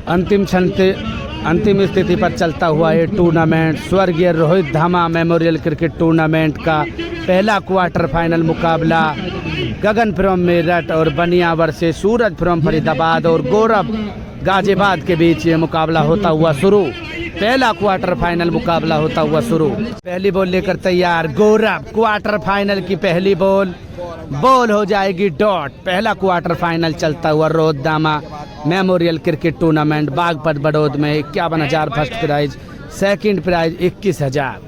अंतिम स्थिति पर चलता हुआ ये टूर्नामेंट स्वर्गीय Rohit Dhama memorial cricket tournament का पहला क्वार्टर फाइनल मुकाबला गगन फ्रॉम मेरठ और बनिया वर्सेस सूरज फ्रॉम फरीदाबाद और गौरव गाजियाबाद के बीच ये मुकाबला होता हुआ शुरू। पहला क्वार्टर फाइनल मुकाबला होता हुआ शुरू। पहली बॉल लेकर तैयार गौरव। क्वार्टर फाइनल की पहली बॉल हो जाएगी डॉट। पहला क्वार्टर फाइनल चलता हुआ Rohit Dhama memorial cricket tournament Baghpat Baraut में 51,000 फर्स्ट प्राइज, सेकंड प्राइज 21,000।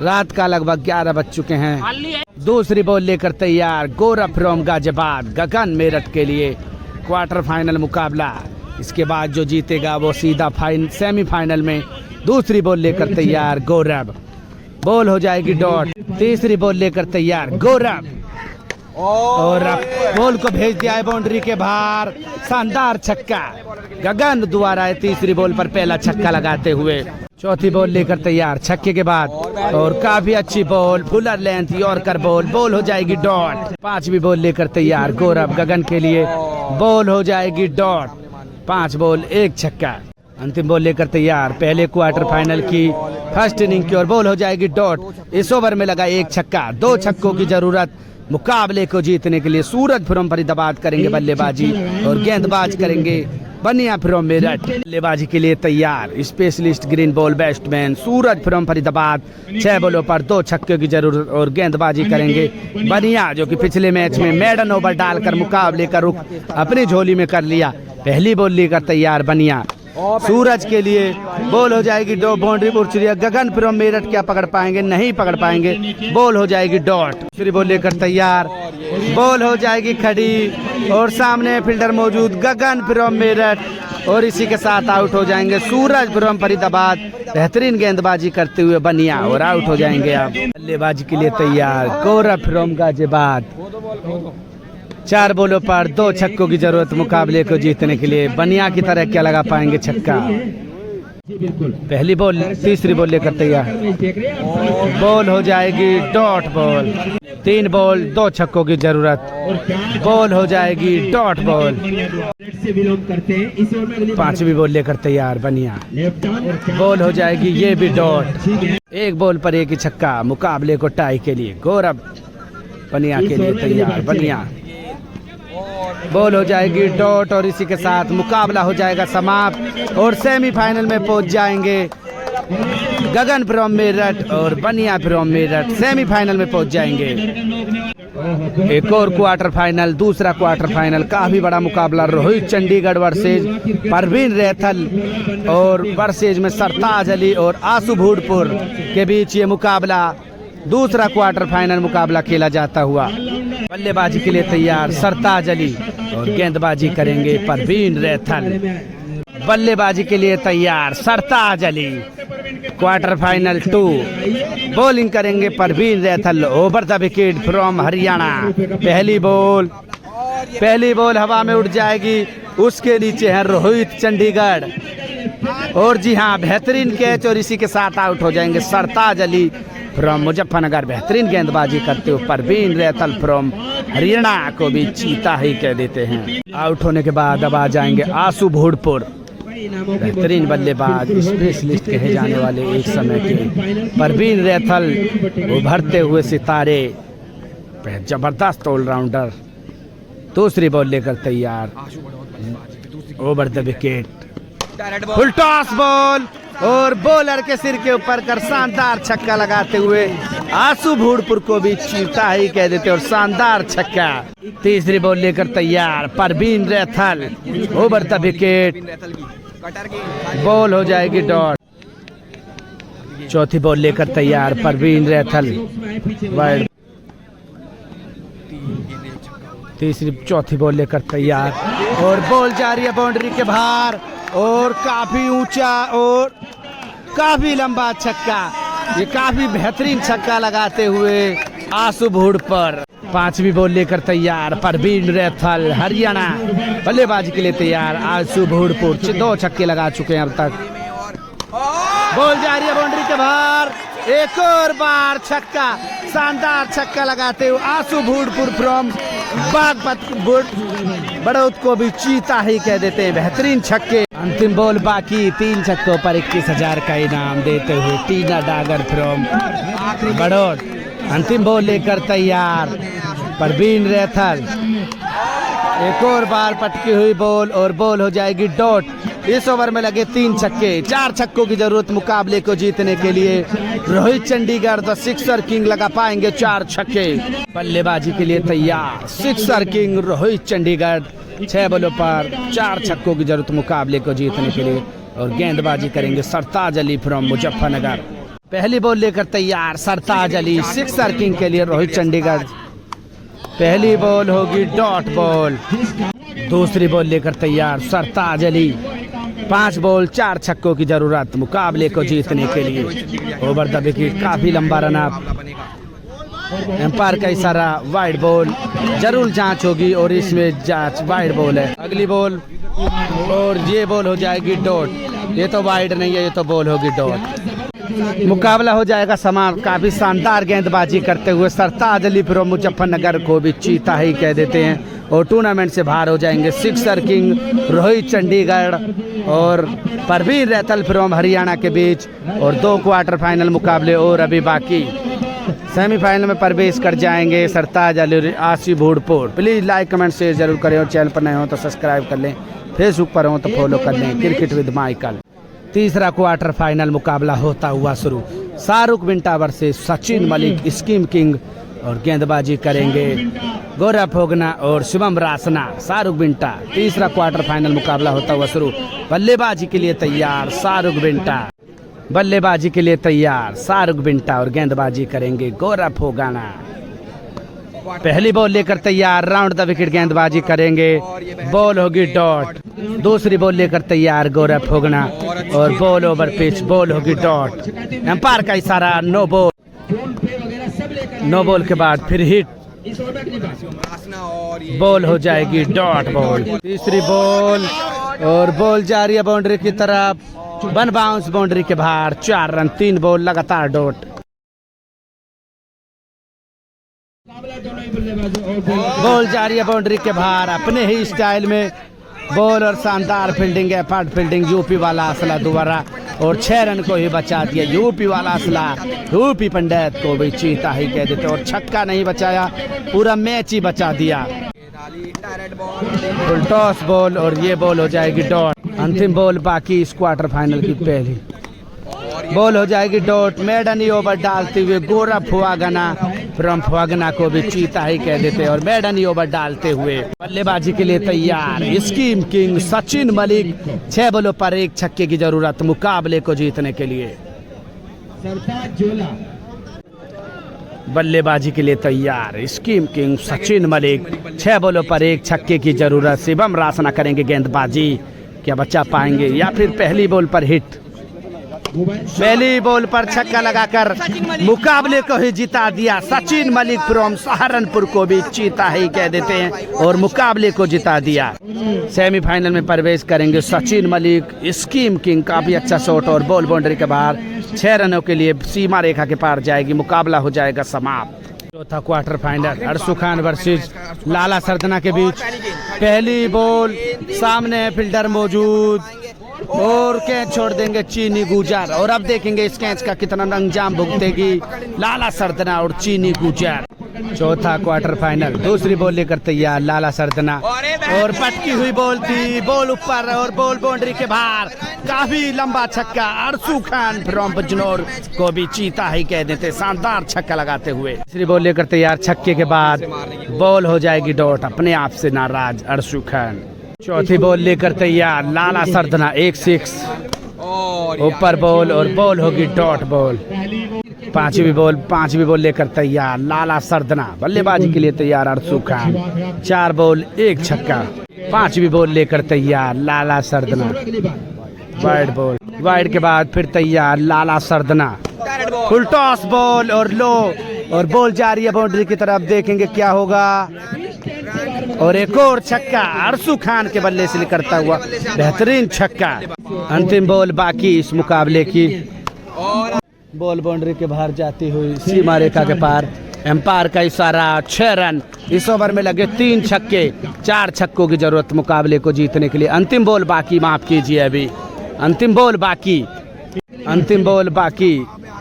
रात का लगभग 11 बज चुके हैं। दूसरी बॉल लेकर तैयार गौरव फ्रॉम गाजियाबाद गगन मेरठ के लिए क्वार्टर फाइनल मुकाबला। इसके बाद जो जीतेगा वो सीधा सेमीफाइनल में। दूसरी बॉल लेकर तैयार गौरव। बॉल हो जाएगी डॉट। तीसरी बॉल लेकर तैयार गौरव और बॉल को भेज दिया है बाउंड्री के बाहर। शानदार छक्का गगन द्वारा है तीसरी बॉल पर पहला छक्का लगाते हुए। चौथी बॉल लेकर तैयार छक्के के बाद और काफी अच्छी ball Fuller length yorker ball हो जाएगी डॉट। पांचवी बॉल लेकर तैयार गौरव गगन के लिए बॉल हो जाएगी डॉट। 5 बॉल 1 छक्का। अंतिम बॉल लेकर तैयार पहले क्वार्टर फाइनल की फर्स्ट इनिंग की और बॉल हो जाएगी डॉट। इस ओवर में लगा 1 छक्का। 2 छक्कों की जरूरत मुकाबले को जीतने के लिए। सूरज फ्रॉम फरीदाबाद करेंगे बल्लेबाजी और गेंदबाज करेंगे बनिया फ्रॉम मेरठ। बल्लेबाजी के लिए तैयार specialist green ball batsman Suraj from Faridabad. 6 बॉलों पर 2 छक्के की जरूरत और गेंदबाजी करेंगे बनिया, जो कि पिछले मैच में मेडन ओवर डालकर मुकाबले का रुख अपनी झोली में कर लिया। पहली बॉल लेकर तैयार बनिया। सूरज के लिए बॉल हो जाएगी डॉट। बाउंड्री उड़ चुकी है। गगन फ्रॉम मेरठ क्या पकड़ पाएंगे? नहीं पकड़ पाएंगे। बॉल हो जाएगी डॉट। दूसरी बॉल लेकर तैयार बॉल हो जाएगी खड़ी और सामने फील्डर मौजूद गगन फ्रॉम मेरठ और इसी के साथ आउट हो जाएंगे सूरज फ्रॉम फरीदाबाद। बेहतरीन गेंदबाजी करते हुए बनिया और आउट हो जाएंगे। अब बल्लेबाजी के लिए तैयार गौरव फ्रॉम गाजियाबाद। 4 बॉलों पर 2 छक्कों की जरूरत मुकाबले को जीतने के लिए। बनिया की तरह क्या लगा पाएंगे छक्का? पहली बॉल तीसरी बॉल लेकर तैयार बॉल हो जाएगी डॉट बॉल। 3 बॉल 2 छक्कों की जरूरत। बॉल हो जाएगी डॉट बॉल। 5वीं बॉल लेकर तैयार बनिया। बॉल हो जाएगी ये भी डॉट। 1 बॉल पर 1 ही छक्का मुकाबले को टाई के लिए। गौरव बनिया के लिए तैयार। बनिया बॉल हो जाएगी डॉट और इसी के साथ मुकाबला हो जाएगा समाप्त और सेमीफाइनल में पहुंच जाएंगे गगन फ्रॉम मेरठ और बनिया फ्रॉम मेरठ। सेमीफाइनल में पहुंच जाएंगे। एक और क्वार्टर फाइनल, दूसरा क्वार्टर फाइनल। काफी बड़ा मुकाबला रोहित चंडीगढ़ वर्सेज परवीन रैथल और वर्सेज में सरताज अली और आशु भूडपुर के बीच ये मुकाबला दूसरा क्वार्टर फाइनल मुकाबला खेला जाता हुआ। बल्लेबाजी के लिए तैयार सरताज अली और गेंदबाजी करेंगे परवीन रैथल। बल्लेबाजी के लिए तैयार सरताज अली। क्वार्टर फाइनल 2 बॉलिंग करेंगे Parveen Raithal over the wicket from Haryana. पहली बॉल हवा में उड़ जाएगी। उसके नीचे है रोहित चंडीगढ़ और जी हाँ बेहतरीन कैच और इसी के साथ आउट हो जाएंगे सरताज अली फ्रॉम मुजफ्फरनगर। बेहतरीन गेंदबाजी करते हुए परवीन रैथल फ्रॉम हरियाणा को भी चीता ही कह देते हैं। आउट होने के बाद अब आ जाएंगे आशु भूडपुर। बेहतरीन बल्लेबाज स्पेशलिस्ट कहे जाने वाले एक समय के परवीन रैथल उभरते हुए सितारे, जबरदस्त ऑलराउंडर। दूसरी बॉल लेकर तैयार over the wicket. Full toss ball और बॉलर के सिर के ऊपर कर शानदार छक्का लगाते हुए आशु भूडपुर को भी चीता ही कह देते और शानदार छक्का। तीसरी बॉल लेकर तैयार Parveen Raithal over the wicket. Ball हो जाएगी डॉट। चौथी बॉल लेकर तैयार परवीन रैथल वाइड। चौथी बॉल लेकर तैयार और बॉल जा रही है बाउंड्री के बाहर और काफी ऊंचा और काफी लंबा छक्का। ये काफी बेहतरीन छक्का लगाते हुए आशु भूडपुर। 5वीं बॉल लेकर तैयार परवीन रैथल हरियाणा। बल्लेबाजी के लिए तैयार आशु भूडपुर। 2 छक्के लगा चुके हैं अब तक। बॉल जा रही है बाउंड्री के बाहर। एक और बार छक्का, शानदार छक्का लगाते हुए आशु भूडपुर फ्रॉम बागपत बड़ौद को भी चीता ही कह देते हैं। बेहतरीन छक्के अंतिम बॉल बाकी, 3 छक्कों पर 21,000 का इनाम देते हुए टीना डागर फ्रॉम बड़ौद अंतिम बॉल लेकर तैयार। परवीन रैथल, एक और बार पटकी हुई बॉल और बॉल हो जाएगी डॉट। इस ओवर में लगे 3 छक्के, 4 छक्कों की जरूरत मुकाबले को जीतने के लिए। Rohit Chandigarh the sixer king लगा पाएंगे 4 छक्के। बल्लेबाजी के लिए तैयार सिक्सर किंग रोहित चंडीगढ़, 6 बॉलों पर 4 छक्कों की जरूरत मुकाबले को जीतने के लिए। और गेंदबाजी करेंगे सरताज अली फ्रॉम मुजफ्फरनगर। पहली बॉल लेकर तैयार सरताज अली, सिक्सर किंग के लिए रोहित चंडीगढ़। पहली बॉल होगी डॉट बॉल। दूसरी बॉल लेकर तैयार सरताज अली, 5 बॉल 4 छक्कों की जरूरत मुकाबले को जीतने के लिए। ओवर द विकेट, काफी लंबा रन अप। एम्पायर का इशारा वाइड बॉल, जरूर जांच होगी और इसमें जांच वाइड बॉल है। अगली बॉल और ये बॉल हो जाएगी डॉट। ये तो वाइड नहीं है, ये तो बॉल होगी डॉट। मुकाबला हो जाएगा समाप्त। काफी शानदार गेंदबाजी करते हुए सरताज अली फ्रॉम मुजफ्फरनगर को भी चीता ही कह देते हैं और टूर्नामेंट से बाहर हो जाएंगे सिक्सर किंग रोहित चंडीगढ़ और परवीन रैथल फ्रॉम हरियाणा के बीच। और 2 क्वार्टर फाइनल मुकाबले और अभी बाकी। सेमीफाइनल में प्रवेश कर जाएंगे सरताज अली आसी भूड़पुर। प्लीज लाइक कमेंट शेयर जरूर करें और चैनल पर नए हो तो सब्सक्राइब कर लें, फेसबुक पर हो तो फॉलो कर लें। Cricket with Michael. तीसरा क्वार्टर फाइनल मुकाबला होता हुआ शुरू। शाहरुख बिंटा versus Sachin Malik scheme king. और गेंदबाजी करेंगे गौरव फोगना और शिवम रासना। शाहरुख बिंटा, तीसरा क्वार्टर फाइनल मुकाबला होता हुआ शुरू। बल्लेबाजी के लिए तैयार शाहरुख बिंटा, बल्लेबाजी के लिए तैयार शाहरुख बिंटा और गेंदबाजी करेंगे गौरव फोगना। पहली बॉल लेकर तैयार, राउंड द विकेट गेंदबाजी करेंगे, बॉल होगी डॉट। दूसरी बॉल लेकर तैयार गौरव फोगना और बॉल ओवर पिच, बॉल होगी डॉट। एम्पायर का इशारा नो बॉल। नो बॉल के बाद फिर हिट, बॉल हो जाएगी डॉट बॉल। तीसरी बॉल और बॉल जा रही है बाउंड्री की तरफ, 1 बाउंस बाउंड्री के बाहर, 4 रन, 3 बॉल लगातार डॉट। बॉल जा रही है बाउंड्री के बाहर, अपने ही स्टाइल में बॉल और शानदार फील्डिंग, एफर्ट फील्डिंग यूपी वाला असला दोबारा और 6 रन को ही बचा दिया। यूपी वाला असला, यूपी पंडित को भी चीता ही कह देते और छक्का नहीं बचाया, पूरा मैच ही बचा दिया। फुल टॉस बॉल और ये बॉल हो जाएगी डॉट। अंतिम बॉल बाकी इस क्वार्टर फाइनल की पहली बॉल हो जाएगी डॉट। मेडन ओवर डालते हुए गौरव फुआगना फ्रॉम फुआगना को भी चीता ही कह देते और मेडन ओवर डालते हुए बल्लेबाजी के लिए तैयार स्कीम किंग सचिन मलिक। 6 बॉलों पर 1 छक्के की जरूरत मुकाबले को जीतने के लिए। बल्लेबाजी के लिए तैयार स्कीम किंग सचिन मलिक, 6 बॉलों पर 1 छक्के की जरूरत। शिवम रासना करेंगे गेंदबाजी, क्या बचा पाएंगे या फिर पहली बॉल पर हिट। पहली बॉल पर छक्का लगाकर मुकाबले को ही जिता दिया। सचिन मलिक फ्रॉम सहारनपुर को भी चीता ही कह देते हैं और मुकाबले को जिता दिया। सेमीफाइनल में प्रवेश करेंगे सचिन मलिक स्कीम किंग। काफी अच्छा शॉट और बॉल बाउंड्री के बाहर, 6 रनों के लिए सीमा रेखा के पार जाएगी, मुकाबला हो जाएगा समाप्त। चौथा क्वार्टर फाइनल अरशू खान वर्सेस लाला सरदना के बीच। पहली बॉल, सामने फील्डर मौजूद और कैच छोड़ देंगे चीनी गुजर। और अब देखेंगे इस कैच का कितना अंजाम भुगतेगी लाला सरदना और चीनी गुजर। चौथा क्वार्टर फाइनल, दूसरी बॉल लेकर तैयार लाला सरदना और पटकी हुई बॉल थी, बॉल ऊपर और बॉल बाउंड्री के बाहर, काफी लंबा छक्का। अरशू खान फ्रॉम बिजनौर को भी चीता ही कह देते, शानदार छक्का लगाते हुए। तीसरी बॉल लेकर तैयार, छक्के के बाद बॉल हो जाएगी डॉट। अपने आप से नाराज अरशू खान। चौथी बॉल लेकर तैयार लाला सरदना, 1 6 ऊपर बॉल और बॉल होगी डॉट बॉल। पांचवी बॉल लेकर तैयार लाला सरदना, बल्लेबाजी के लिए तैयार अरशू खान, 4 बॉल 1 छक्का। पांचवी बॉल लेकर तैयार लाला सरदना, वाइड बॉल, वाइड के बाद फिर तैयार लाला सरदना, फुल टॉस बॉल और लो और बॉल जा रही है बाउंड्री की तरफ। देखेंगे क्या होगा और एक और छक्का अरशू खान के बल्ले से निकलता हुआ बेहतरीन छक्का। अंतिम बॉल बाकी इस मुकाबले की, बॉल बाउंड्री के बाहर जाती हुई सीमा रेखा के पार, एम्पायर का इशारा, 6 रन। इस ओवर में लगे 3 छक्के, 4 छक्कों की जरूरत मुकाबले को जीतने के लिए। अंतिम बॉल बाकी, माफ कीजिए, अभी अंतिम बॉल बाकी, अंतिम बॉल बाकी।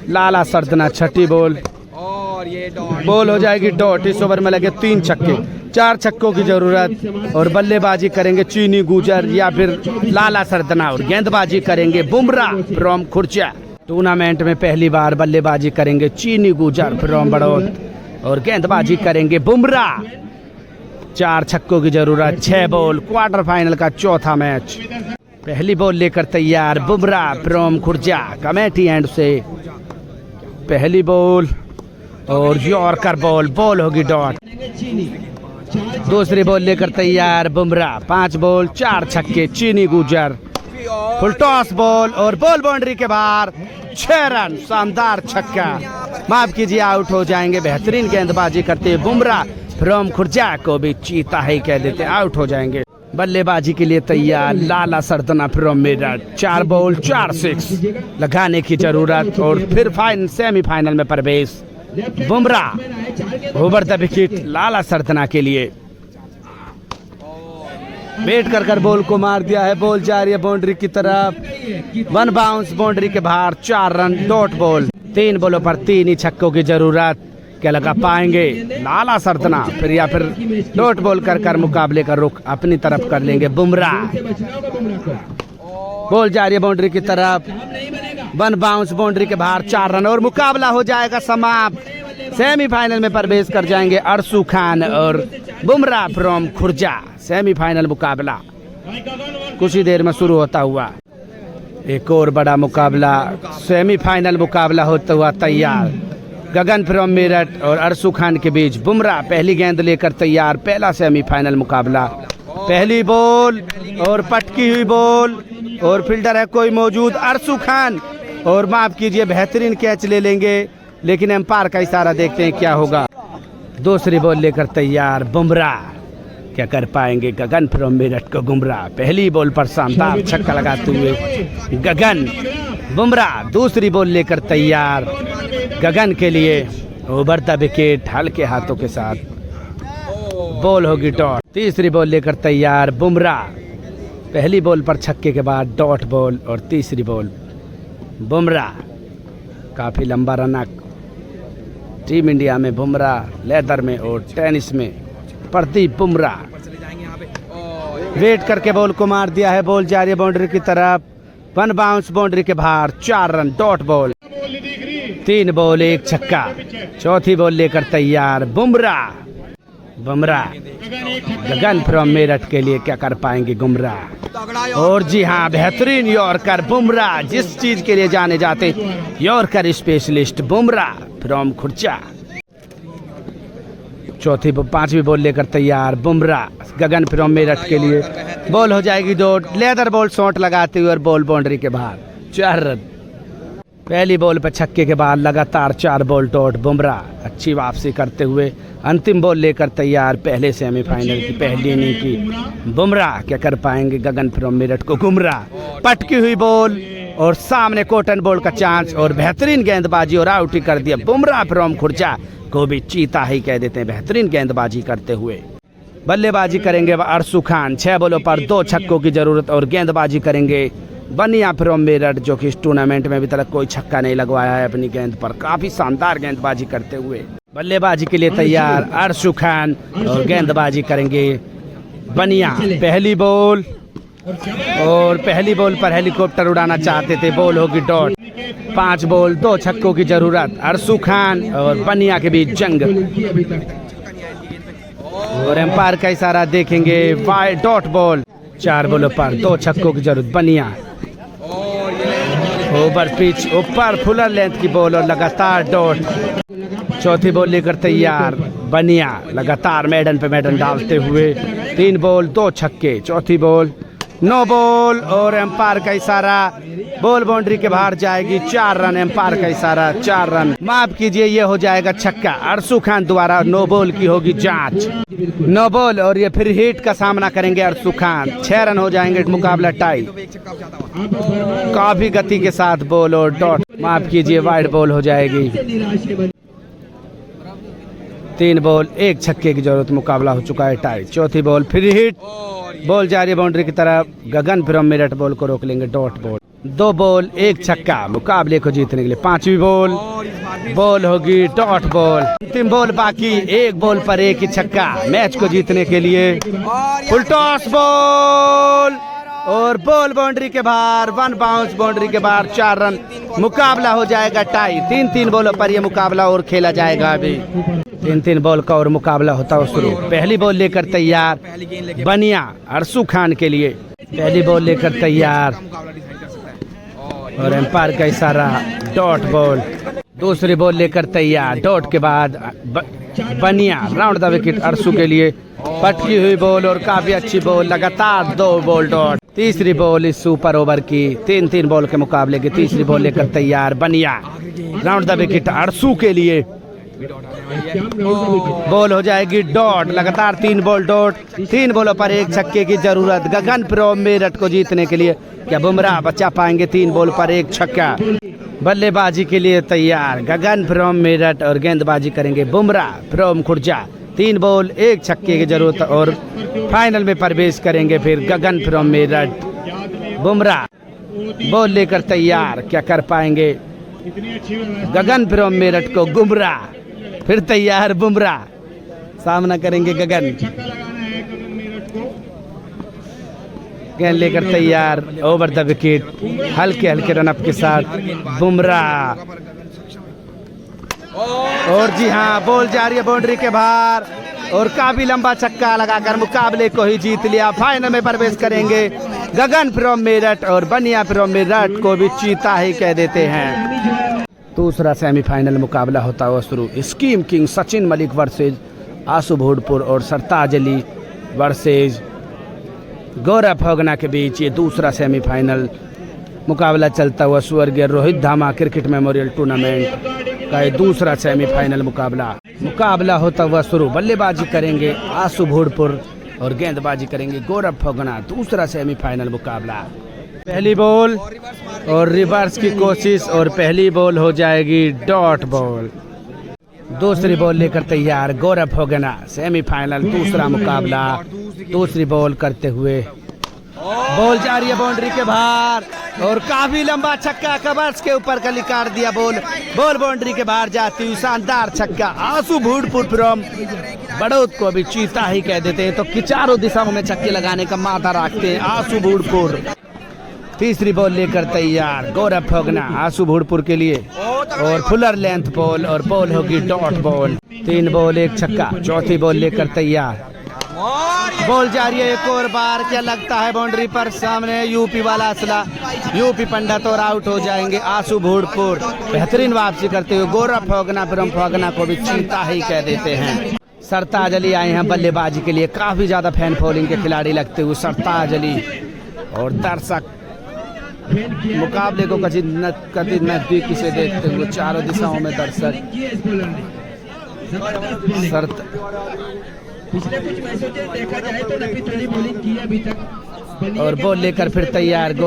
लाला सरदना, छठी बॉल और ये डॉट, बॉल हो जाएगी डॉट। इस ओवर में लगे 3 छक्के, 4 छक्कों की जरूरत और बल्लेबाजी करेंगे चीनी गुजर या फिर लाला सरदना और गेंदबाजी करेंगे बुमराह फ्रॉम खुर्जा। टूर्नामेंट में पहली बार बल्लेबाजी करेंगे चीनी गुजर फ्रॉम बड़ौद और गेंदबाजी करेंगे बुमराह। 4 छक्कों की जरूरत, 6 बॉल। क्वार्टर फाइनल का चौथा मैच। पहली बॉल लेकर तैयार Bumrah from Khurja. Committee and से पहली बॉल और यॉर्कर बॉल, बॉल होगी डॉट। दूसरी बॉल लेकर तैयार बुमराह। 5 बॉल, 4 छक्के, चीनी गुजर। फुल टॉस बॉल और बॉल बाउंड्री के बाहर, 6 रन। शानदार छक्का, माफ कीजिए, आउट हो जाएंगे। बेहतरीन गेंदबाजी करते बुमराह फ्रॉम खुर्जा को भी चीता ही कह देते, आउट हो जाएंगे। बल्लेबाजी के लिए तैयार लाला Sardhana from Meerut. 4 ball, 4 six लगाने की जरूरत और फिर सेमीफाइनल में प्रवेश बुमराह। ओवर द विकेट लाला सरदना के लिए। वेट कर बॉल को मार दिया है। बॉल जा रही है बाउंड्री की तरफ। 1 बाउंस बाउंड्री के बाहर, 4 रन। Dot ball. 3 बॉलों पर 3 ही छक्कों की जरूरत। क्या लगा पाएंगे लाला सरदना फिर या फिर डॉट बॉल कर मुकाबले का रुख अपनी तरफ कर लेंगे बुमराह। बॉल जा रही है बाउंड्री की तरफ। 1 बाउंस बाउंड्री के बाहर, 4 रन और मुकाबला हो जाएगा समाप्त। सेमीफाइनल में प्रवेश कर जाएंगे अरसू खान और बुमराह फ्रॉम खुर्जा। सेमीफाइनल मुकाबला कुछ ही देर में शुरू होता हुआ। एक और बड़ा मुकाबला, सेमीफाइनल मुकाबला होता हुआ तैयार। गगन फ्रॉम मेरठ और अरसू खान के बीच बुमराह पहली गेंद लेकर तैयार। पहला सेमीफाइनल मुकाबला। पहली बॉल और पटकी हुई बॉल और फील्डर है कोई मौजूद, अरसू खान, और माफ कीजिए बेहतरीन कैच ले लेंगे, लेकिन एम्पायर का इशारा देखते हैं क्या होगा। दूसरी बॉल लेकर तैयार बुमराह, क्या कर पाएंगे गगन फ्रॉम मेरठ को बुमराह। पहली बॉल पर शानदार छक्का लगाते हुए गगन। बुमराह दूसरी बॉल लेकर तैयार गगन के लिए। ओवर द विकेट हल्के हाथों के साथ, बॉल होगी डॉट। तीसरी बॉल लेकर तैयार बुमराह। पहली बॉल पर छक्के के बाद डॉट बॉल और तीसरी बॉल बुमराह। काफ़ी लंबा रनक टीम इंडिया में बुमराह, लेदर में और टेनिस में प्रदीप बुमराह। वेट करके बॉल को मार दिया है। बॉल जा रही है बाउंड्री की तरफ। 1 बाउंस बाउंड्री के बाहर, 4 रन। Dot ball. 3 बॉल, 1 छक्का। चौथी बॉल लेकर तैयार बुमराह। बुमराह गगन फ्रॉम मेरठ के लिए क्या कर पाएंगे बुमराह। और जी हाँ, बेहतरीन यॉर्कर बुमराह, जिस चीज के लिए जाने जाते yorker specialist Bumrah from Khurja. पांचवी बॉल लेकर तैयार बुमराह गगन फ्रॉम मेरठ के लिए। बॉल हो जाएगी डॉट। लेदर बॉल शॉट लगाते हुए और बॉल बाउंड्री के बाहर, 4 रन। पहली बॉल पर छक्के के बाद लगातार 4 बॉल डॉट। बुमराह अच्छी वापसी करते हुए अंतिम बॉल लेकर तैयार पहले सेमीफाइनल की पहली इनिंग की। बुमराह क्या कर पाएंगे गगन फ्रॉम मेरठ को बुमराह। पटकी हुई बॉल और सामने कॉटन बॉल का चांस और बेहतरीन गेंदबाजी और आउट ही कर दिया बुमराह फ्रॉम खुर्जा को भी चीता ही कह देते हैं बेहतरीन गेंदबाजी करते हुए। बल्लेबाजी करेंगे अरसू खान। 6 बॉलों पर 2 छक्कों की जरूरत और गेंदबाजी करेंगे बनिया फ्रॉम मेरठ, जो कि इस टूर्नामेंट में अभी तक कोई छक्का नहीं लगवाया है अपनी गेंद पर। काफी शानदार गेंदबाजी करते हुए बल्लेबाजी के लिए तैयार अरसू खान और गेंदबाजी करेंगे बनिया। पहली बॉल और पहली बॉल पर हेलीकॉप्टर उड़ाना चाहते थे, बॉल होगी डॉट। 5 बॉल, 2 छक्कों की जरूरत। अरसू खान और बनिया के बीच जंग और एम्पायर का इशारा देखेंगे वाइड डॉट बॉल। 4 बॉलों पर 2 छक्कों की जरूरत। बनिया ओवर पिच, ऊपर फुलर लेंथ की बॉल और लगातार डॉट। चौथी बॉल लेकर तैयार बनिया, लगातार मैडन पे मैडन डालते हुए। 3 बॉल, 2 छक्के। चौथी बॉल, 9 बॉल और एम्पायर का इशारा, बॉल बाउंड्री के बाहर जाएगी। 4 रन। एम्पायर का इशारा, 4 रन। माफ कीजिए, ये हो जाएगा छक्का। अरसू खान द्वारा 9 बॉल की होगी जांच। 9 बॉल और ये फिर हिट का सामना करेंगे अरसू खान। 6 रन हो जाएंगे, मुकाबला टाई। काफी गति के साथ बॉल और डॉट। माफ कीजिए, वाइड बॉल हो जाएगी। 3 बॉल 1 छक्के की जरूरत, मुकाबला हो चुका है टाई। चौथी बॉल फ्री हिट, बॉल जा रही है बाउंड्री की तरफ, गगन फ्रॉम मेरठ बॉल को रोक लेंगे, डॉट बॉल। 2 बॉल 1 छक्का, मुकाबले को जीतने के लिए। 5वीं बॉल, बॉल होगी डॉट बॉल। अंतिम बॉल बाकी, 1 बॉल पर 1 ही छक्का, मैच को जीतने के लिए। फुल टॉस बॉल और बॉल बाउंड्री के बाहर, 1 बाउंस बाउंड्री के बाहर, 4 रन, मुकाबला हो जाएगा टाई। 3-3 बॉलों पर यह मुकाबला और खेला जाएगा। अभी 3-3 बॉल का और मुकाबला होता है शुरू। पहली बॉल लेकर तैयार बनिया अरसू खान के लिए, पहली बॉल लेकर तैयार और एम्पायर का इशारा, डॉट बॉल। दूसरी बॉल लेकर तैयार, डॉट के बाद बनिया, राउंड द विकेट अरसू के लिए। पटकी हुई बॉल और काफी अच्छी बॉल, लगातार 2 बॉल डॉट। तीसरी बॉल इस सुपर ओवर की, 3-3 बॉल के मुकाबले की तीसरी बॉल लेकर तैयार बनिया, राउंड द विकेट अरसू के लिए। बॉल हो जाएगी डॉट, लगातार 3 बॉल डॉट। 3 बॉलों पर 1 छक्के की जरूरत गगन फ्रॉम मेरठ को जीतने के लिए। क्या बुमराह बचा पाएंगे 3 बॉल पर 1 छक्का? बल्लेबाजी के लिए तैयार गगन फ्रॉम मेरठ और गेंदबाजी करेंगे बुमराह फ्रॉम खुर्जा। 3 बॉल 1 छक्के की जरूरत और फाइनल में प्रवेश करेंगे फिर गगन फ्रॉम मेरठ। बुमराह बॉल लेकर तैयार, क्या कर पाएंगे गगन फ्रॉम मेरठ को? गुमराह फिर तैयार, बुमराह सामना करेंगे गगन। गेंद लेकर तैयार, ओवर द विकेट, हल्के हल्के रनअप के साथ बुमराह। और जी हाँ, बॉल जा रही है बाउंड्री के बाहर और काफी लंबा छक्का लगाकर मुकाबले को ही जीत लिया। फाइनल में प्रवेश करेंगे गगन फ्रॉम मेरठ और बनिया फ्रॉम मेरठ को भी चीता ही कह देते हैं। दूसरा सेमीफाइनल मुकाबला होता हुआ शुरू। Scheme king Sachin Malik versus Ashu Bhodpur और सरताज अली वर्सेज गौरव फोगना के बीच ये दूसरा सेमीफाइनल मुकाबला चलता हुआ स्वर्गीय रोहित धामा क्रिकेट मेमोरियल टूर्नामेंट का ये दूसरा सेमीफाइनल मुकाबला होता हुआ शुरू। बल्लेबाजी करेंगे आशु भोडपुर और गेंदबाजी करेंगे गौरव फोगना। दूसरा सेमीफाइनल मुकाबला, पहली बॉल और रिवर्स की कोशिश और पहली बॉल हो जाएगी डॉट बॉल। दूसरी बॉल लेकर तैयार गौरव फोगना। सेमीफाइनल दूसरा मुकाबला, दूसरी बॉल करते हुए बॉल जा रही है बाउंड्री के बाहर और काफी लंबा छक्का, कवर्स के ऊपर कली काट दिया बॉल बाउंड्री के बाहर जाती हुई शानदार छक्का। आशु भोडपुर फ्रॉम बड़ौद को भी चीता ही कह देते हैं, तो कि चारों दिशाओं में छक्के लगाने का माथा रखते हैं आशु भोडपुर। तीसरी बॉल लेकर तैयार गौरव फोगना आशु भोडपुर के लिए और फुलर लेंथ बॉल और बॉल होगी डॉट बॉल। 3 बॉल 1 छक्का। चौथी बॉल लेकर तैयार, बॉल जारी है एक और बार, क्या लगता है बाउंड्री पर, सामने यूपी वाला असला, यूपी पंडित और आउट हो जाएंगे आशु भोडपुर। बेहतरीन वापसी करते हुए गौरव फोगना फ्रॉम फोगना को भी चीता ही कह देते हैं। सरताज अली आए हैं बल्लेबाजी के लिए, काफी ज्यादा फैन फॉलोइंग के खिलाड़ी लगते हुए सरताज अली और दर्शक मुकाबले को कभी नजदीकी से देखते हुए चारों दिशाओं में दर्शक। पिछले कुछ मैचों से देखा जाए तो नबी थोड़ी बॉलिंग की अभी तक और बॉल लेकर फिर तैयार एक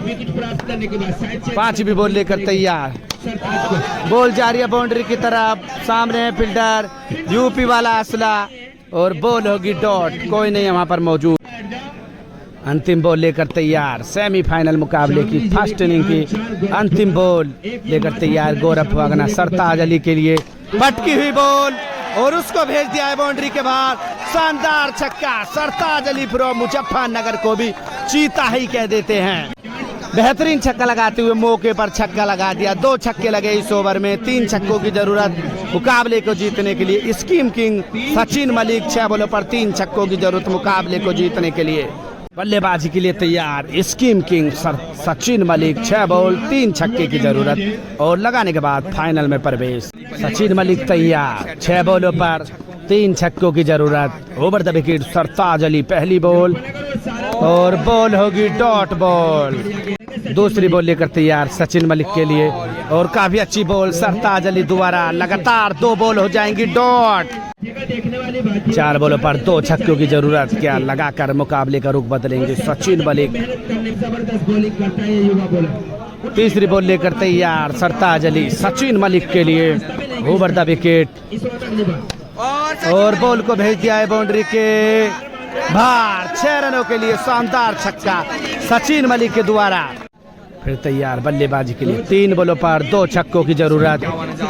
विकेट प्राप्त करने के बाद 5वीं बॉल लेकर तैयार, बॉल जा रही है बाउंड्री की तरफ, सामने फील्डर यूपी वाला असला और बॉल होगी डॉट, कोई नहीं वहां पर मौजूद। अंतिम बॉल लेकर तैयार, सेमीफाइनल मुकाबले की फर्स्ट इनिंग की अंतिम बॉल लेकर तैयार गौरव फोगना सरताज अली के लिए। पटकी हुई बॉल और उसको भेज दिया है बाउंड्री के बाहर, शानदार छक्का। सरताज अली फ्रॉम मुजफ्फरनगर को भी चीता ही कह देते हैं। बेहतरीन छक्का लगाते हुए मौके पर छक्का लगा दिया। 2 छक्के लगे इस ओवर में, 3 छक्कों की जरूरत मुकाबले को जीतने के लिए। स्कीम किंग सचिन मलिक 6 बॉलों पर 3 छक्कों की जरूरत मुकाबले को जीतने के लिए। बल्लेबाजी के लिए तैयार scheme king Sachin Malik, 6 ball 3 छक्के की जरूरत और लगाने के बाद फाइनल में प्रवेश। सचिन मलिक तैयार, 6 बॉलों पर 3 छक्कों की जरूरत, ओवर द विकेट सरताज अली। पहली बॉल और बॉल होगी डॉट बॉल। दूसरी बॉल लेकर तैयार सचिन मलिक के लिए और काफी अच्छी बॉल सरताज अली द्वारा, लगातार 2 बॉल हो जाएंगी डॉट। 4 बॉलों पर 2 छक्कों की जरूरत, क्या लगाकर मुकाबले का रुख बदलेंगे सचिन मलिक। तीसरी बॉल लेकर तैयार सरताज अली सचिन मलिक के लिए ओवर द विकेट और बॉल को भेज दिया है बाउंड्री के बाहर। 6 रनों के लिए शानदार छक्का सचिन मलिक के द्वारा। फिर तैयार बल्लेबाजी के लिए 3 बॉलों पर 2 छक्कों की जरूरत।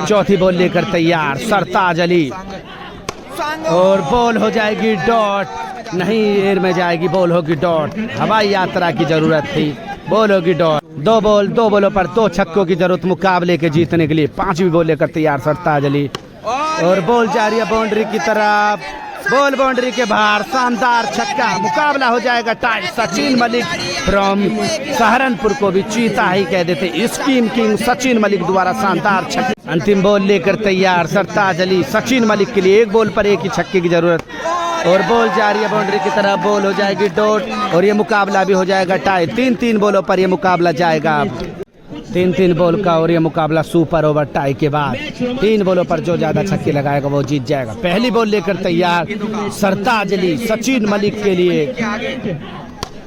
चौथी बॉल लेकर तैयार सरताज अली और बॉल हो जाएगी डॉट। नहीं, एयर में जाएगी, बॉल होगी डॉट। हवाई यात्रा की जरूरत थी, बॉल होगी डॉट। 2 बॉलों पर 2 छक्कों की जरूरत मुकाबले के जीतने के लिए। 5वीं बॉल लेकर तैयार सरताज अली और बॉल जा रही है बाउंड्री की तरफ। बॉल बाउंड्री के बाहर, शानदार छक्का। मुकाबला हो जाएगा टाई। सचिन मलिक फ्रॉम सहारनपुर को भी चीता ही कह देते। स्कीम किंग सचिन मलिक द्वारा शानदार छक्का। अंतिम बॉल लेकर तैयार सरताज अली। सचिन मलिक के लिए 1 बॉल पर 1 ही छक्के की जरूरत और बॉल जा रही है बाउंड्री की तरफ। बॉल हो जाएगी डॉट और ये मुकाबला भी हो जाएगा टाई। 3-3 बॉलों पर ये मुकाबला जाएगा। 3-3 बॉल का और ये मुकाबला सुपर ओवर टाई के बाद 3 बॉलों पर जो ज्यादा छक्के लगाएगा वो जीत जाएगा। पहली बॉल लेकर तैयार सरताज अली सचिन मलिक के लिए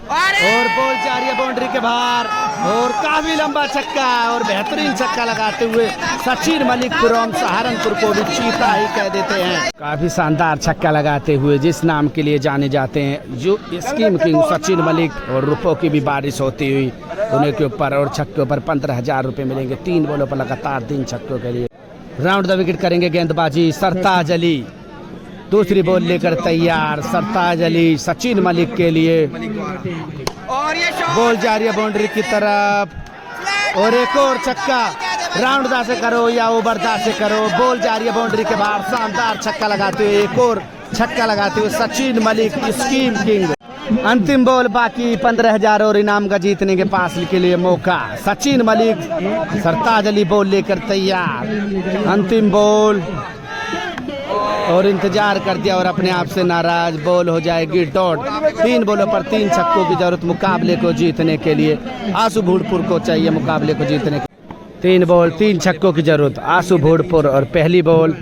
और बॉल जा रही है बाउंड्री के बाहर और काफी लंबा छक्का और बेहतरीन छक्का लगाते हुए सचिन मलिक फ्रॉम सहारनपुर को भी चीता ही कह देते हैं। काफी शानदार छक्का लगाते हुए जिस नाम के लिए जाने जाते हैं, जो स्कीम किंग सचिन मलिक। और रुपयों की भी बारिश होती हुई उन्हें के ऊपर और छक्के पर 15,000 रुपए मिलेंगे 3 बॉलों पर लगातार 3 छक्कों के लिए। राउंड द विकेट करेंगे गेंदबाजी सरताज अली। दूसरी बॉल लेकर तैयार सरताज अली सचिन मलिक के लिए। बॉल जा रही है बाउंड्री की तरफ और एक और छक्का। राउंड दा से करो या ओवर दा से करो, बॉल जा रही है बाउंड्री के बाहर। शानदार छक्का लगाते हुए, एक और छक्का लगाते हुए सचिन मलिक स्कीम किंग। अंतिम बॉल बाकी 15,000 और इनाम का जीतने के पास के लिए मौका। सचिन मलिक सरताज अली बॉल लेकर तैयार। अंतिम बॉल और इंतजार कर दिया और अपने आप से नाराज। बॉल हो जाएगी डॉट। 3 बॉलों पर 3 छक्कों की जरूरत मुकाबले को जीतने के लिए। आशु भूड़पुर को चाहिए मुकाबले को जीतने के। 3 बॉल 3 छक्कों की जरूरत आशु भूड़पुर। और पहली बॉल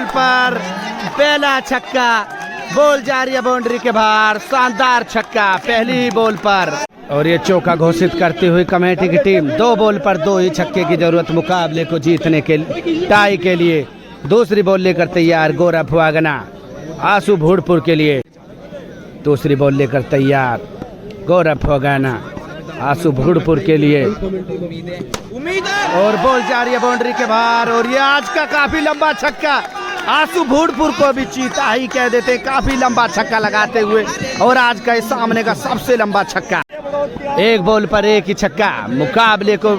पर पहला छक्का। बॉल जा रही है बाउंड्री के बाहर। शानदार छक्का पहली बॉल पर और ये चौका घोषित करते हुए कमेटी की टीम। 2 बॉल पर 2 ही छक्के की जरूरत मुकाबले को जीतने के टाई के लिए। दूसरी बॉल लेकर तैयार गौरव वागना आशु भूड़पुर के लिए। दूसरी बॉल लेकर तैयार गौरव वागना आशु भूड़पुर के लिए और बॉल जा रही है बाउंड्री के बाहर। और ये आज का काफी लंबा छक्का। आशु भूड़पुर को भी चीता ही कह देते। काफी लंबा छक्का लगाते हुए और आज का इस सामने का सबसे लंबा छक्का। 1 बॉल पर 1 ही छक्का मुकाबले को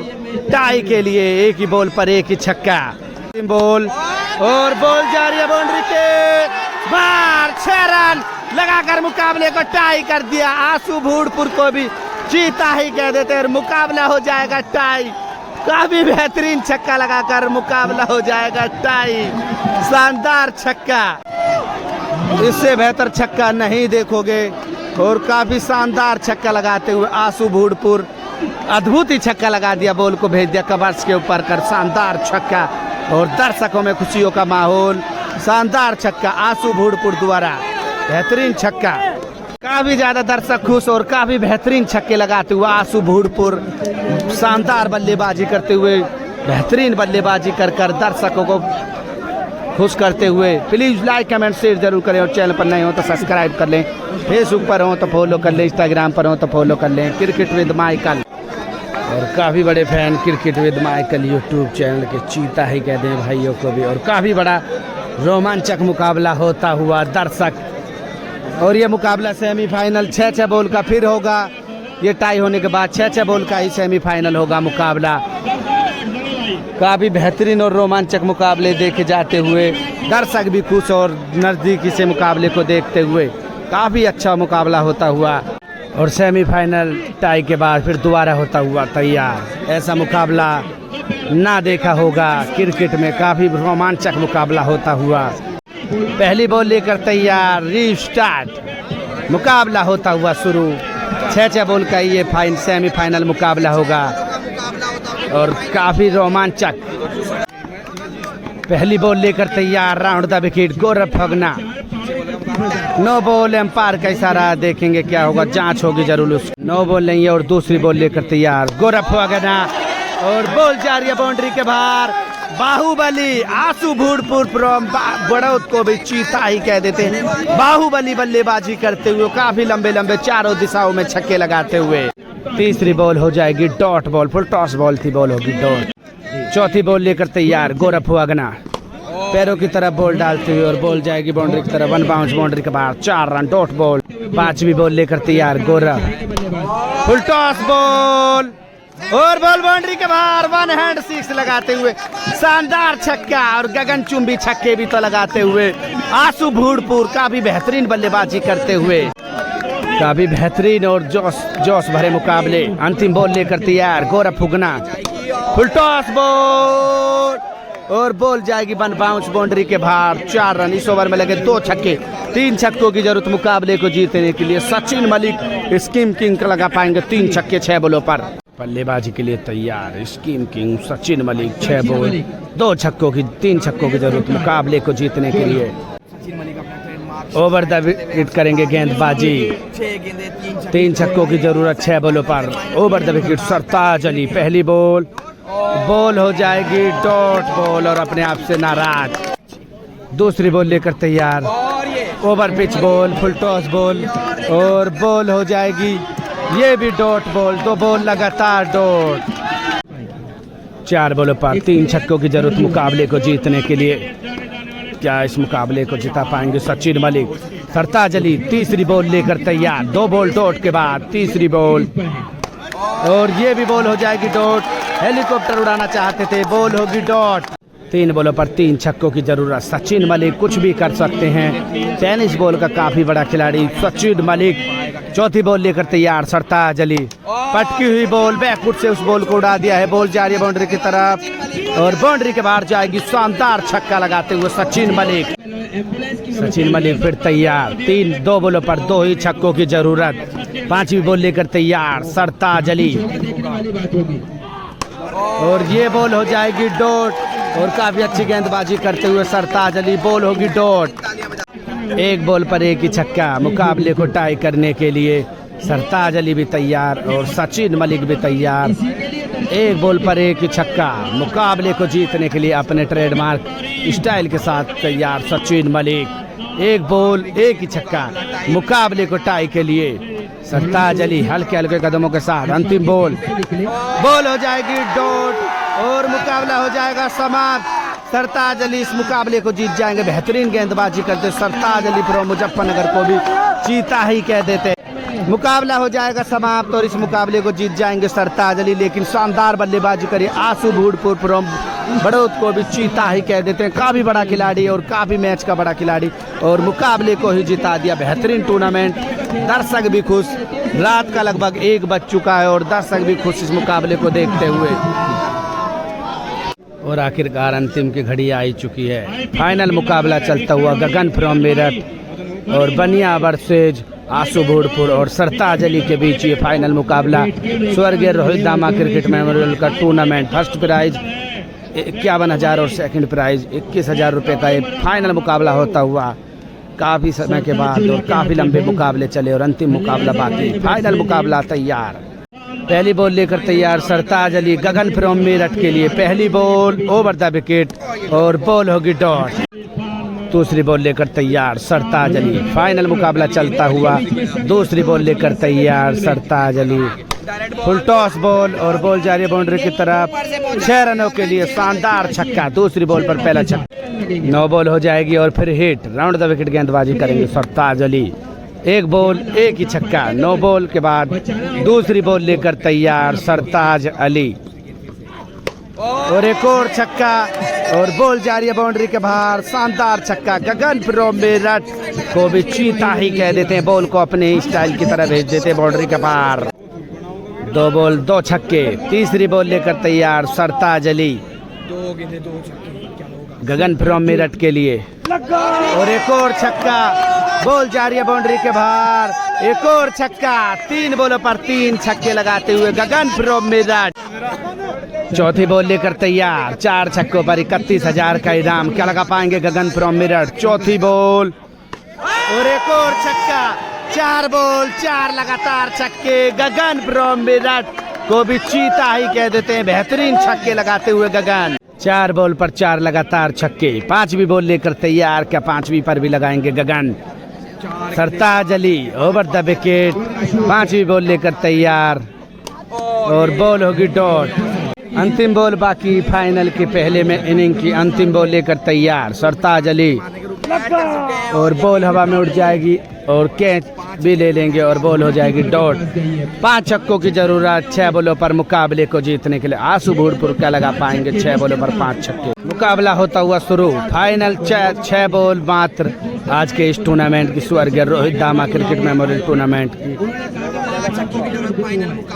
टाई के लिए। 1 ही बॉल पर 1 ही छक्का। बॉल और बॉल जा रही है बाउंड्री के बाहर। 6 रन लगाकर मुकाबले को टाई कर दिया। आशु भूड़पुर को भी चीता ही कह देते हैं। मुकाबला हो जाएगा टाई। काफी बेहतरीन छक्का लगाकर मुकाबला हो जाएगा टाई। शानदार छक्का, इससे बेहतर छक्का नहीं देखोगे। और काफी शानदार छक्का लगाते हुए आशु भूड़पुर अद्भुत ही छक्का लगा दिया। बॉल को भेज दिया कवर्स के ऊपर कर। शानदार छक्का और दर्शकों में खुशियों का माहौल। शानदार छक्का आशु भूड़पुर द्वारा, बेहतरीन छक्का। काफी ज्यादा दर्शक खुश और काफी बेहतरीन छक्के लगाते हुए आशु भूड़पुर शानदार बल्लेबाजी करते हुए, बेहतरीन बल्लेबाजी कर दर्शकों को खुश करते हुए। प्लीज लाइक कमेंट शेयर जरूर करें और चैनल पर नए हो तो सब्सक्राइब कर लें। फेसबुक पर हो तो फॉलो कर लें, इंस्टाग्राम पर हो तो फॉलो कर लें। क्रिकेट विद माइकल और काफ़ी बड़े fan cricket with Michael YouTube channel के चीता ही कहते हैं भाइयों को भी। और काफ़ी बड़ा रोमांचक मुकाबला होता हुआ दर्शक। और ये मुकाबला सेमीफाइनल 6-6 बॉल का फिर होगा। ये टाई होने के बाद 6-6 बॉल का ही सेमीफाइनल होगा मुकाबला। काफ़ी बेहतरीन और रोमांचक मुकाबले देखे जाते हुए दर्शक भी खुश और नज़दीकी से मुकाबले को देखते हुए काफ़ी अच्छा मुकाबला होता हुआ। और सेमीफाइनल टाई के बाद फिर दोबारा होता हुआ तैयार। ऐसा मुकाबला ना देखा होगा क्रिकेट में। काफ़ी रोमांचक मुकाबला होता हुआ। पहली बॉल लेकर तैयार, रीस्टार्ट। मुकाबला होता हुआ शुरू। 6-6 बॉल का ये सेमीफाइनल मुकाबला होगा और काफ़ी रोमांचक। पहली बॉल लेकर तैयार, राउंड द विकेट गौरव फगना। 9 बॉल, एम्पायर का इशारा, देखेंगे क्या होगा, जांच होगी जरूर। 9 बॉल नहीं है और दूसरी बॉल लेकर तैयार गौरव फगना और बॉल जा रही है बाउंड्री के बाहर। बाहुबली आसू भूड़पुर फ्रॉम बड़ौद को भी चीता ही कह देते हैं। बाहुबली बल्लेबाजी करते हुए काफी लंबे लंबे चारों दिशाओं में छक्के लगाते हुए। तीसरी बॉल हो जाएगी dot ball, full toss ball थी, बॉल होगी डॉट। चौथी बॉल लेकर तैयार गोरख अगना, पैरों की तरफ बॉल डालते हुए और बॉल जाएगी बाउंड्री की तरफ, 1 बाउंस बाउंड्री के बाहर, 4 रन डॉट बॉल। पांचवी बॉल लेकर तैयार गोरख, फुल टॉस बॉल और बॉल बाउंड्री के बाहर, 1 हैंड 6 लगाते हुए शानदार छक्का और गगनचुंबी छक्के भी तो लगाते हुए आसू भूड़पुर काफी बेहतरीन बल्लेबाजी करते हुए, काफी बेहतरीन और जोश भरे मुकाबले। अंतिम बॉल लेकर तैयार गोरख उगना, फुल टॉस बॉल और बॉल जाएगी 1 बाउंस बाउंड्री के बाहर, 4 रन। इस ओवर में लगे 2 छक्के, 3 छक्कों की जरूरत मुकाबले को जीतने के लिए। सचिन मलिक स्कीम किंग का लगा पाएंगे 3 छक्के 6 बॉलों पर। बल्लेबाजी के लिए तैयार scheme king Sachin Malik, 6 ball 2 छक्कों की, 3 छक्कों की जरूरत मुकाबले को जीतने के लिए। ओवर द विकेट करेंगे गेंदबाजी, 3 छक्कों की जरूरत 6 बॉलों पर। ओवर द विकेट सरताज अली, पहली बॉल हो जाएगी डॉट बॉल और अपने आप से नाराज। दूसरी बॉल लेकर तैयार over pitch ball, full toss ball और बॉल हो जाएगी ये भी डॉट बॉल, 2 बॉल लगातार डॉट। 4 बॉलों पर 3 छक्कों की जरूरत मुकाबले को जीतने के लिए। क्या इस मुकाबले को जिता पाएंगे सचिन मलिक? सरताज अली तीसरी बॉल लेकर तैयार, 2 बॉल डॉट के बाद तीसरी बॉल और ये भी बॉल हो जाएगी डॉट। हेलीकॉप्टर उड़ाना चाहते थे, बॉल होगी डॉट। 3 बॉलों पर 3 छक्कों की जरूरत। सचिन मलिक कुछ भी कर सकते हैं, टेनिस बॉल का काफी बड़ा खिलाड़ी सचिन मलिक। चौथी बॉल लेकर तैयार सरताज अली, पटकी हुई बॉल बैकफुट से उस बॉल को उड़ा दिया है, बॉल जा रही है बाउंड्री की तरफ और बाउंड्री के बाहर जाएगी। शानदार छक्का लगाते हुए सचिन मलिक। सचिन मलिक फिर तैयार, 2 बॉलों पर 2 ही छक्कों की जरूरत। 5वीं बॉल लेकर तैयार सरताज अली और ये बॉल हो जाएगी डॉट और काफी अच्छी गेंदबाजी करते हुए सरताज अली, बॉल होगी डॉट। 1 बॉल पर 1 ही छक्का, मुकाबले को टाई करने के लिए सरताज अली भी तैयार और सचिन मलिक भी तैयार। 1 बॉल पर 1 ही छक्का, मुकाबले को जीतने के लिए अपने ट्रेडमार्क स्टाइल के साथ तैयार सचिन मलिक। 1 बॉल 1 ही छक्का, मुकाबले को टाई के लिए सरताज अली हल्के हल्के कदमों के साथ। अंतिम बॉल हो जाएगी डॉट और मुकाबला हो जाएगा समाप्त। सरताज अली इस मुकाबले को जीत जाएंगे, बेहतरीन गेंदबाजी करते सरताज अली फ्रॉम मुजफ्फरनगर को भी चीता ही कह देते। मुकाबला हो जाएगा समाप्त और इस मुकाबले को जीत जाएंगे सरताज अली, लेकिन शानदार बल्लेबाजी करी आसू भूड़पुर फ्रॉम बड़ौद को भी चीता ही कह देते हैं। काफी बड़ा खिलाड़ी और काफी मैच का बड़ा खिलाड़ी और मुकाबले को ही जिता दिया। बेहतरीन टूर्नामेंट, दर्शक भी खुश, रात का लगभग 1 बज चुका है और दर्शक भी खुश इस मुकाबले को देखते हुए। और आखिरकार अंतिम की घड़ी आई चुकी है। फाइनल मुकाबला चलता हुआ गगन फ्रॉम मेरठ और बनिया वर्सेज आसू भूड़पुर और सरताज अली के बीच ये फाइनल मुकाबला स्वर्गीय रोहित दामा क्रिकेट मेमोरियल का टूर्नामेंट। फर्स्ट प्राइज 51,000 और सेकंड प्राइज 21,000 रुपये का ये फाइनल मुकाबला होता हुआ काफ़ी समय के बाद और काफ़ी लंबे मुकाबले चले और अंतिम मुकाबला बाकी। फाइनल मुकाबला तैयार, पहली बॉल लेकर तैयार सरताज अली गगन फ्रॉम मेरठ के लिए। पहली बॉल ओवर द विकेट और बॉल होगी डॉट। दूसरी बॉल लेकर तैयार सरताज अली, फाइनल मुकाबला चलता हुआ। दूसरी बॉल लेकर तैयार सरताज अली, फुल टॉस बॉल और बॉल जा रही है बाउंड्री की तरफ, 6 रनों के लिए शानदार छक्का। दूसरी बॉल पर पहला छक्का, 9 बॉल हो जाएगी और फिर हिट, राउंड द विकेट गेंदबाजी करेंगे सरताज अली। 1 बॉल 1 ही छक्का, 9 बॉल के बाद दूसरी बॉल लेकर तैयार सरताज अली और एक और छक्का और बॉल जा रही है बाउंड्री के बाहर। शानदार छक्का, गगन फ्रॉम मेरठ को भी चीता ही कह देते हैं, बॉल को अपने स्टाइल की तरह भेज देते हैं बाउंड्री के बाहर। 2 बॉल 2 छक्के, तीसरी बॉल लेकर तैयार सरताज अली गगन फ्रॉम मेरठ के लिए और एक और छक्का, बॉल जा रही है बाउंड्री के बाहर, एक और छक्का। 3 बॉलों पर 3 छक्के लगाते हुए गगन फ्रॉम मेरठ। चौथी बॉल लेकर तैयार, 4 छक्कों पर 31,000 का इनाम। क्या लगा पाएंगे गगन फ्रॉम मेरठ? चौथी बॉल और एक और छक्का, 4 बॉल 4 लगातार छक्के। गगन फ्रॉम मेरठ को भी चीता ही कह देते हैं, बेहतरीन छक्के लगाते हुए गगन। 4 बॉल पर 4 लगातार छक्के। 5वीं बॉल लेकर तैयार, क्या 5वीं पर भी लगाएंगे Gagan? Sartaj Ali over the wicket, 5वीं बॉल लेकर तैयार और बॉल होगी डॉट। अंतिम बॉल बाकी फाइनल के पहले में इनिंग की, अंतिम बॉल लेकर तैयार सरताज अली और बॉल हवा में उड़ जाएगी और कैच भी ले लेंगे और बॉल हो जाएगी डॉट। 5 छक्कों की जरूरत 6 बॉलों पर मुकाबले को जीतने के लिए। आशु भूड़पुर क्या लगा पाएंगे 6 बॉलों पर 5 छक्के। मुकाबला होता हुआ शुरू, फाइनल 6 बॉल मात्र आज के इस टूर्नामेंट की, स्वर्गीय रोहित धामा क्रिकेट मेमोरियल टूर्नामेंट की।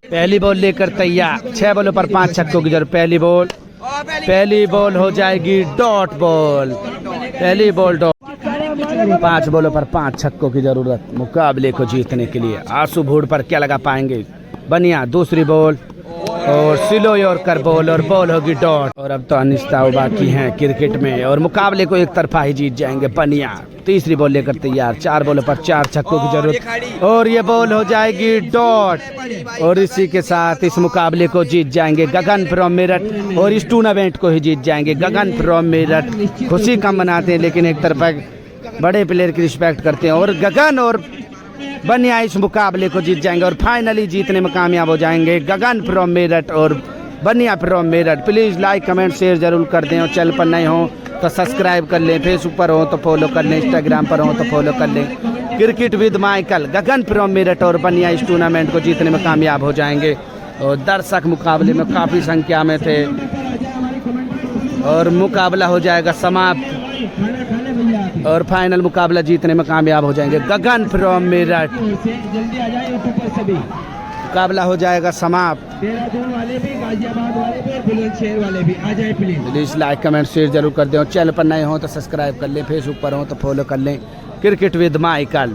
पहली बॉल लेकर तैयार, 6 बॉलों पर 5 छक्कों की जरूरत। पहली बॉल हो जाएगी डॉट बॉल, पहली बॉल डॉट। 5 बॉलों पर 5 छक्कों की जरूरत मुकाबले को जीतने के लिए। आशु भूड़ पर क्या लगा पाएंगे? बनिया दूसरी बॉल और सिलो यॉर्कर बॉल और बॉल होगी डॉट। और अब तो अनिश्चितताएं बाकी हैं क्रिकेट में और मुकाबले को एक तरफा ही जीत जाएंगे बनिया। तीसरी बॉल लेकर तैयार, 4 बॉलों पर 4 छक्कों की जरूरत और ये बॉल हो जाएगी डॉट। और इसी के साथ इस मुकाबले को जीत जाएंगे गगन फ्रॉम मेरठ और इस टूर्नामेंट को ही जीत जाएंगे गगन फ्रॉम मेरठ। खुशी कम मनाते हैं लेकिन एक तरफा बड़े प्लेयर की रिस्पेक्ट करते हैं और गगन और बनिया इस मुकाबले को जीत जाएंगे और फाइनली जीतने में कामयाब हो जाएंगे गगन फ्रॉम मेरठ और बनिया from Meerut. Please like comment share जरूर कर दें और चैनल पर नए हो तो सब्सक्राइब कर लें, फेसबुक पर हो तो फॉलो कर लें, इंस्टाग्राम पर हो तो फॉलो कर लें। Cricket with Michael, Gagan from Meerut और बनिया इस टूर्नामेंट को जीतने में कामयाब हो जाएंगे। और दर्शक मुकाबले में काफ़ी संख्या में थे और मुकाबला हो जाएगा समाप्त और फाइनल मुकाबला जीतने में कामयाब हो जाएंगे गगन फ्रॉम मेरठ। मुकाबला हो जाएगा समाप्त। देहरादून वाले भी, गाजियाबाद वाले भी, बुलंदशहर वाले भी आ जाए प्लीज़ लाइक कमेंट शेयर जरूर कर दें और चैनल पर नए हो तो सब्सक्राइब कर लें, फेसबुक पर हो तो फॉलो कर लें। Cricket with Michael.